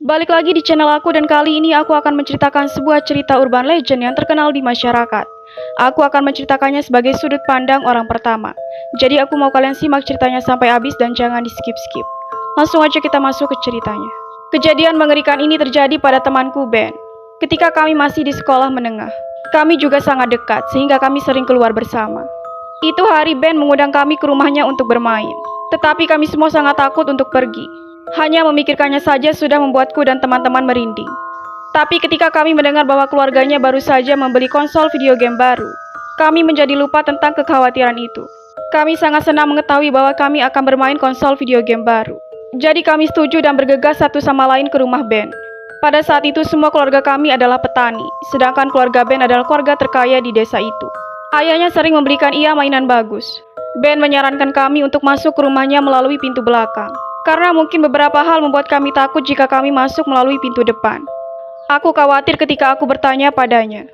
Balik lagi di channel aku dan kali ini aku akan menceritakan sebuah cerita urban legend yang terkenal di masyarakat. Aku akan menceritakannya sebagai sudut pandang orang pertama. Jadi aku mau kalian simak ceritanya sampai habis dan jangan di skip-skip. Langsung aja kita masuk ke ceritanya. Kejadian mengerikan ini terjadi pada temanku Ben. Ketika kami masih di sekolah menengah. Kami juga sangat dekat sehingga kami sering keluar bersama. Itu hari Ben mengundang kami ke rumahnya untuk bermain. Tetapi kami semua sangat takut untuk pergi. Hanya memikirkannya saja sudah membuatku dan teman-teman merinding. Tapi ketika kami mendengar bahwa keluarganya baru saja membeli konsol video game baru, kami menjadi lupa tentang kekhawatiran itu. Kami sangat senang mengetahui bahwa kami akan bermain konsol video game baru. Jadi kami setuju dan bergegas satu sama lain ke rumah Ben. Pada saat itu semua keluarga kami adalah petani, sedangkan keluarga Ben adalah keluarga terkaya di desa itu. Ayahnya sering memberikan ia mainan bagus. Ben menyarankan kami untuk masuk ke rumahnya melalui pintu belakang. Karena mungkin beberapa hal membuat kami takut jika kami masuk melalui pintu depan. Aku khawatir ketika aku bertanya padanya,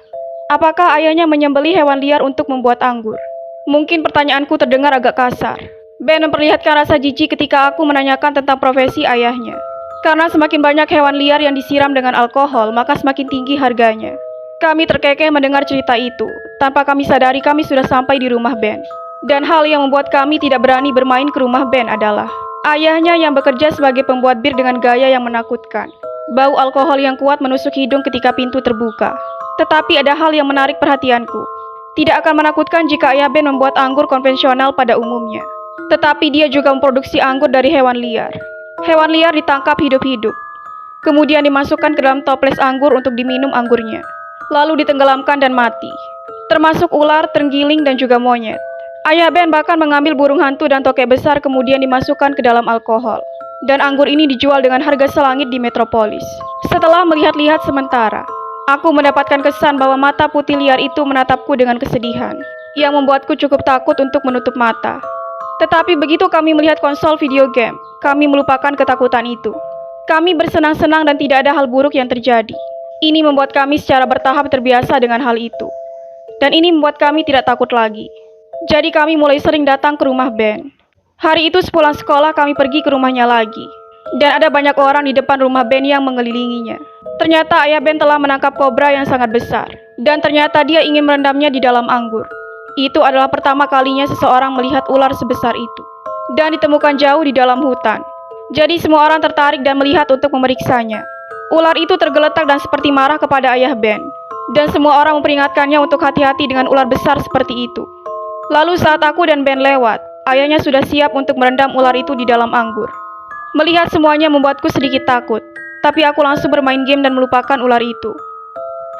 apakah ayahnya menyembelih hewan liar untuk membuat anggur? Mungkin pertanyaanku terdengar agak kasar. Ben memperlihatkan rasa jijik ketika aku menanyakan tentang profesi ayahnya. Karena semakin banyak hewan liar yang disiram dengan alkohol, maka semakin tinggi harganya. Kami terkekeh mendengar cerita itu. Tanpa kami sadari kami sudah sampai di rumah Ben. Dan hal yang membuat kami tidak berani bermain ke rumah Ben adalah ayahnya yang bekerja sebagai pembuat bir dengan gaya yang menakutkan. Bau alkohol yang kuat menusuk hidung ketika pintu terbuka. Tetapi ada hal yang menarik perhatianku. Tidak akan menakutkan jika ayah Ben membuat anggur konvensional pada umumnya. Tetapi dia juga memproduksi anggur dari hewan liar. Hewan liar ditangkap hidup-hidup. Kemudian dimasukkan ke dalam toples anggur untuk diminum anggurnya. Lalu ditenggelamkan dan mati. Termasuk ular, terenggiling, dan juga monyet. Ayah Ben bahkan mengambil burung hantu dan tokek besar kemudian dimasukkan ke dalam alkohol. Dan anggur ini dijual dengan harga selangit di metropolis. Setelah melihat-lihat sementara, aku mendapatkan kesan bahwa mata putih liar itu menatapku dengan kesedihan, yang membuatku cukup takut untuk menutup mata. Tetapi begitu kami melihat konsol video game, kami melupakan ketakutan itu. Kami bersenang-senang dan tidak ada hal buruk yang terjadi. Ini membuat kami secara bertahap terbiasa dengan hal itu. Dan ini membuat kami tidak takut lagi. Jadi kami mulai sering datang ke rumah Ben. Hari itu sepulang sekolah kami pergi ke rumahnya lagi. Dan ada banyak orang di depan rumah Ben yang mengelilinginya. Ternyata ayah Ben telah menangkap kobra yang sangat besar. Dan ternyata dia ingin merendamnya di dalam anggur. Itu adalah pertama kalinya seseorang melihat ular sebesar itu. Dan ditemukan jauh di dalam hutan. Jadi semua orang tertarik dan melihat untuk memeriksanya. Ular itu tergeletak dan seperti marah kepada ayah Ben. Dan semua orang memperingatkannya untuk hati-hati dengan ular besar seperti itu. Lalu saat aku dan Ben lewat, ayahnya sudah siap untuk merendam ular itu di dalam anggur. Melihat semuanya membuatku sedikit takut, tapi aku langsung bermain game dan melupakan ular itu.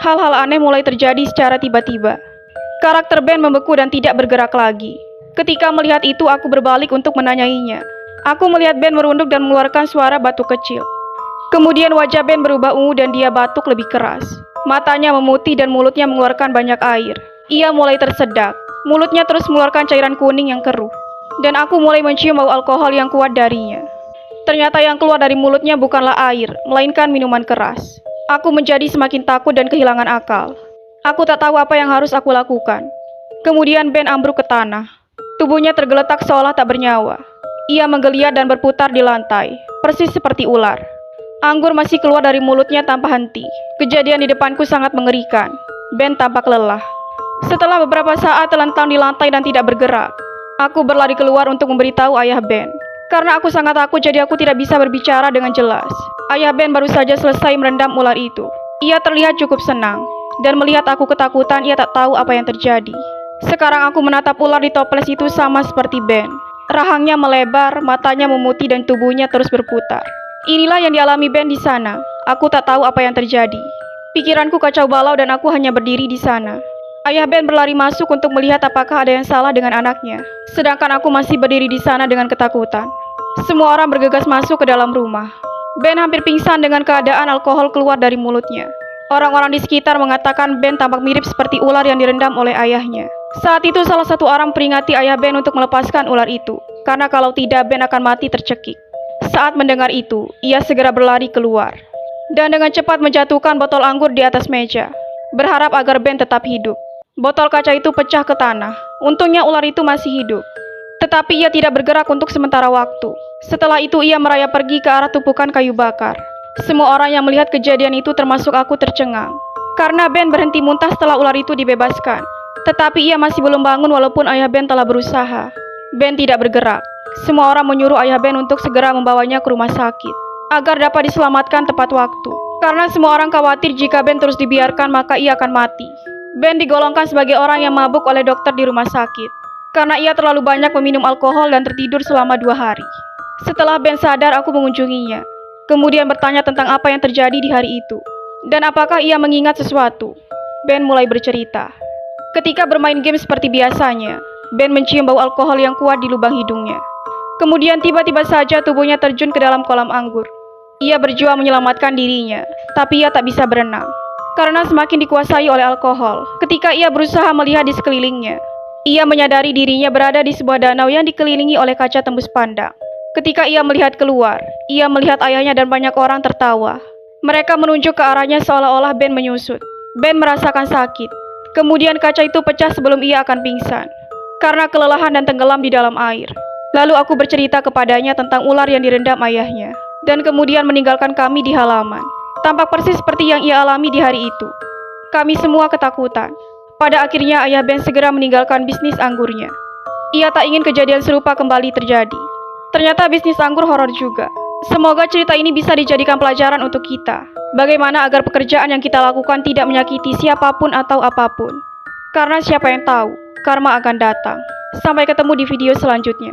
Hal-hal aneh mulai terjadi secara tiba-tiba. Karakter Ben membeku dan tidak bergerak lagi. Ketika melihat itu aku berbalik untuk menanyainya. Aku melihat Ben merunduk dan mengeluarkan suara batuk kecil. Kemudian wajah Ben berubah ungu dan dia batuk lebih keras. Matanya memutih dan mulutnya mengeluarkan banyak air. Ia mulai tersedak. Mulutnya terus mengeluarkan cairan kuning yang keruh. Dan aku mulai mencium bau alkohol yang kuat darinya. Ternyata yang keluar dari mulutnya bukanlah air, melainkan minuman keras. Aku menjadi semakin takut dan kehilangan akal. Aku tak tahu apa yang harus aku lakukan. Kemudian Ben ambruk ke tanah. Tubuhnya tergeletak seolah tak bernyawa. Ia menggeliat dan berputar di lantai, persis seperti ular. Anggur masih keluar dari mulutnya tanpa henti. Kejadian di depanku sangat mengerikan. Ben tampak lelah. Setelah beberapa saat terlentang di lantai dan tidak bergerak, aku berlari keluar untuk memberitahu ayah Ben. Karena aku sangat takut jadi aku tidak bisa berbicara dengan jelas. Ayah Ben baru saja selesai merendam ular itu. Ia terlihat cukup senang. Dan melihat aku ketakutan, ia tak tahu apa yang terjadi. Sekarang aku menatap ular di toples itu sama seperti Ben. Rahangnya melebar, matanya memutih dan tubuhnya terus berputar. Inilah yang dialami Ben di sana. Aku tak tahu apa yang terjadi. Pikiranku kacau balau dan aku hanya berdiri di sana. Ayah Ben berlari masuk untuk melihat apakah ada yang salah dengan anaknya. Sedangkan aku masih berdiri di sana dengan ketakutan. Semua orang bergegas masuk ke dalam rumah. Ben hampir pingsan dengan keadaan alkohol keluar dari mulutnya. Orang-orang di sekitar mengatakan Ben tampak mirip seperti ular yang direndam oleh ayahnya. Saat itu salah satu orang peringati ayah Ben untuk melepaskan ular itu. Karena kalau tidak Ben akan mati tercekik. Saat mendengar itu, ia segera berlari keluar. Dan dengan cepat menjatuhkan botol anggur di atas meja. Berharap agar Ben tetap hidup. Botol kaca itu pecah ke tanah. Untungnya ular itu masih hidup. Tetapi ia tidak bergerak untuk sementara waktu. Setelah itu ia merayap pergi ke arah tumpukan kayu bakar. Semua orang yang melihat kejadian itu termasuk aku tercengang. Karena Ben berhenti muntah setelah ular itu dibebaskan. Tetapi ia masih belum bangun walaupun ayah Ben telah berusaha. Ben tidak bergerak. Semua orang menyuruh ayah Ben untuk segera membawanya ke rumah sakit agar dapat diselamatkan tepat waktu. Karena semua orang khawatir jika Ben terus dibiarkan maka ia akan mati. Ben digolongkan sebagai orang yang mabuk oleh dokter di rumah sakit karena ia terlalu banyak meminum alkohol dan tertidur selama 2 hari. Setelah Ben sadar, aku mengunjunginya. Kemudian bertanya tentang apa yang terjadi di hari itu dan apakah ia mengingat sesuatu. Ben mulai bercerita. Ketika bermain game seperti biasanya, Ben mencium bau alkohol yang kuat di lubang hidungnya. Kemudian tiba-tiba saja tubuhnya terjun ke dalam kolam anggur. Ia berjuang menyelamatkan dirinya, tapi ia tak bisa berenang karena semakin dikuasai oleh alkohol. Ketika ia berusaha melihat di sekelilingnya, ia menyadari dirinya berada di sebuah danau yang dikelilingi oleh kaca tembus pandang. Ketika ia melihat keluar, ia melihat ayahnya dan banyak orang tertawa. Mereka menunjuk ke arahnya seolah-olah Ben menyusut. Ben merasakan sakit. Kemudian kaca itu pecah sebelum ia akan pingsan karena kelelahan dan tenggelam di dalam air. Lalu aku bercerita kepadanya tentang ular yang direndam ayahnya dan kemudian meninggalkan kami di halaman. Tampak persis seperti yang ia alami di hari itu. Kami semua ketakutan. Pada akhirnya ayah Ben segera meninggalkan bisnis anggurnya. Ia tak ingin kejadian serupa kembali terjadi. Ternyata bisnis anggur horor juga. Semoga cerita ini bisa dijadikan pelajaran untuk kita. Bagaimana agar pekerjaan yang kita lakukan tidak menyakiti siapapun atau apapun. Karena siapa yang tahu, karma akan datang. Sampai ketemu di video selanjutnya.